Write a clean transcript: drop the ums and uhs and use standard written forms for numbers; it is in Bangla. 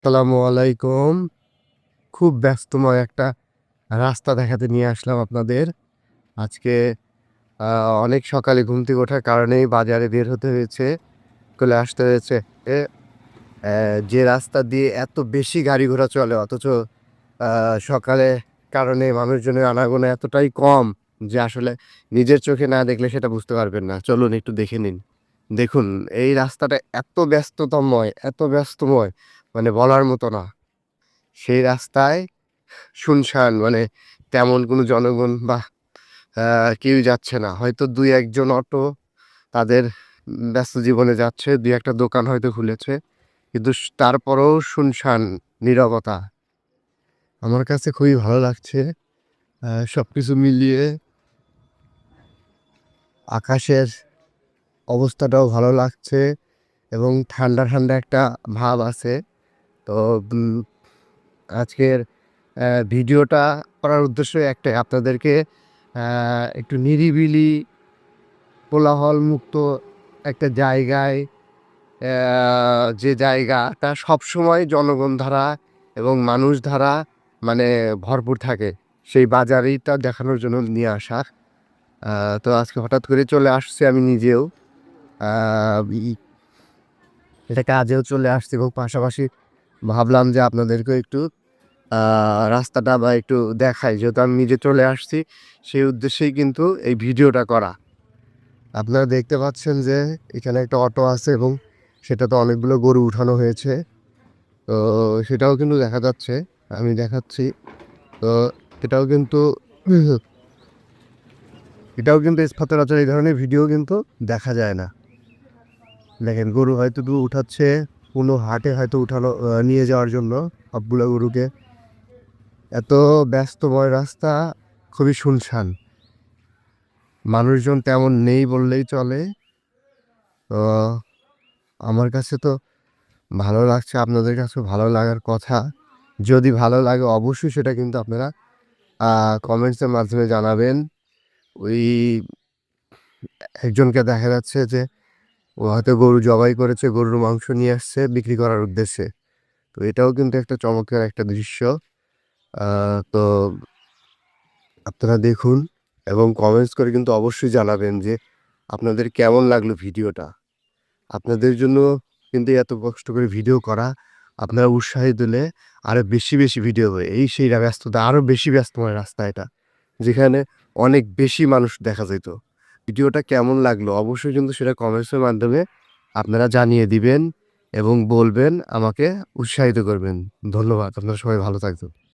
আসসালামু আলাইকুম। খুব ব্যস্তময় একটা রাস্তা দেখাতে নিয়ে আসলাম আপনাদের। আজকে আ অনেক সকালে ঘুম থেকে ওঠার কারণেই বাজারে বের হতে হয়েছে, চলে আসতে হয়েছে। এ যে রাস্তা দিয়ে এত বেশি গাড়ি ঘোড়া চলে অথচ আ সকালে কারণে মানুষজনের আনাগোনা এতটাই কম যে আসলে নিজের চোখে না দেখলে সেটা বুঝতে পারবেন না। চলুন একটু দেখে নিন। দেখুন এই রাস্তাটা এত ব্যস্ততময়, এত ব্যস্তময় মানে বলার মতো না। সেই রাস্তায় শুনশান মানে তেমন কোনো জনগণ বা আ কেউই যাচ্ছে না। হয়তো ২-১ জন অটো তাদের ব্যস্ত জীবনে যাচ্ছে। ২-১ টা দোকান হয়তো খুলেছে। কিন্তু তারপরেও শুনশান নীরবতা। আমার কাছে খুবই ভালো লাগছে। সবকিছু মিলিয়ে আকাশের অবস্থাটাও ভালো লাগছে এবং ঠান্ডা, ঠান্ডা একটা ভাব আছে। তো উম আজকের ভিডিওটা করার উদ্দেশ্য একটাই আপনাদেরকে আ একটু নিরিবিলি কোলাহলমুক্ত একটা জায়গায় যে জায়গাটা সবসময় জনগণ দ্বারা এবং মানুষ দ্বারা মানে ভরপুর থাকে। সেই বাজারেইটা দেখানোর জন্য নিয়ে আসা। আ তো আজকে হঠাৎ করে চলে আসছি আমি নিজেও। আ ই এটা কাজেও চলে আসছি এবং পাশাপাশি ভাবলাম যে আপনাদেরকেও একটু আ রাস্তাটা বা একটু দেখাই। যেহেতু আমি নিজে চলে আসছি, সেই উদ্দেশ্যেই কিন্তু এই ভিডিওটা করা। আপনারা দেখতে পাচ্ছেন যে এখানে একটা অটো আছে এবং সেটাতে অনেকগুলো গরু উঠানো হয়েছে। তো সেটাও কিন্তু দেখা যাচ্ছে। আমি দেখাচ্ছি। তো এটাও কিন্তু এটাও কিন্তু সচরাচর এই ধরনের ভিডিও কিন্তু দেখা যায় না। দেখেন গরু হয়তো উঠাচ্ছে, কোনো হাটে হয়তো উঠানো নিয়ে যাওয়ার জন্য সবগুলো গরুকে। এত ব্যস্তময় রাস্তা, খুবই শুনশান। মানুষজন তেমন নেই বললেই চলে। তো আমার কাছে তো ভালো লাগছে, আপনাদের কাছেও ভালো লাগার কথা। যদি ভালো লাগে অবশ্যই সেটা কিন্তু আপনারা আ কমেন্টসের মাধ্যমে জানাবেন। ওই একজনকে দেখা যাচ্ছে যে ও হয়তো গরু জবাই করেছে, গরুর মাংস নিয়ে আসছে বিক্রি করার উদ্দেশ্যে। তো এটাও কিন্তু একটা চমৎকার একটা দৃশ্য। আ তো আপনারা দেখুন এবং কমেন্টস করে কিন্তু অবশ্যই জানাবেন যে আপনাদের কেমন লাগলো ভিডিওটা। আপনাদের জন্য কিন্তু এত কষ্ট করে ভিডিও করা। আপনারা উৎসাহ দিলে আরো বেশি, বেশি ভিডিও হবে। এই সেই ব্যস্ততা আরো বেশি ব্যস্তময় রাস্তা এটা। যেখানে অনেক বেশি মানুষ দেখা যাইত। ভিডিওটা কেমন লাগলো অবশ্যই কিন্তু সেটা কমেন্টসের মাধ্যমে আপনারা জানিয়ে দিবেন এবং বলবেন আমাকে উৎসাহিত করবেন। ধন্যবাদ। আপনারা সবাই ভালো থাকবেন।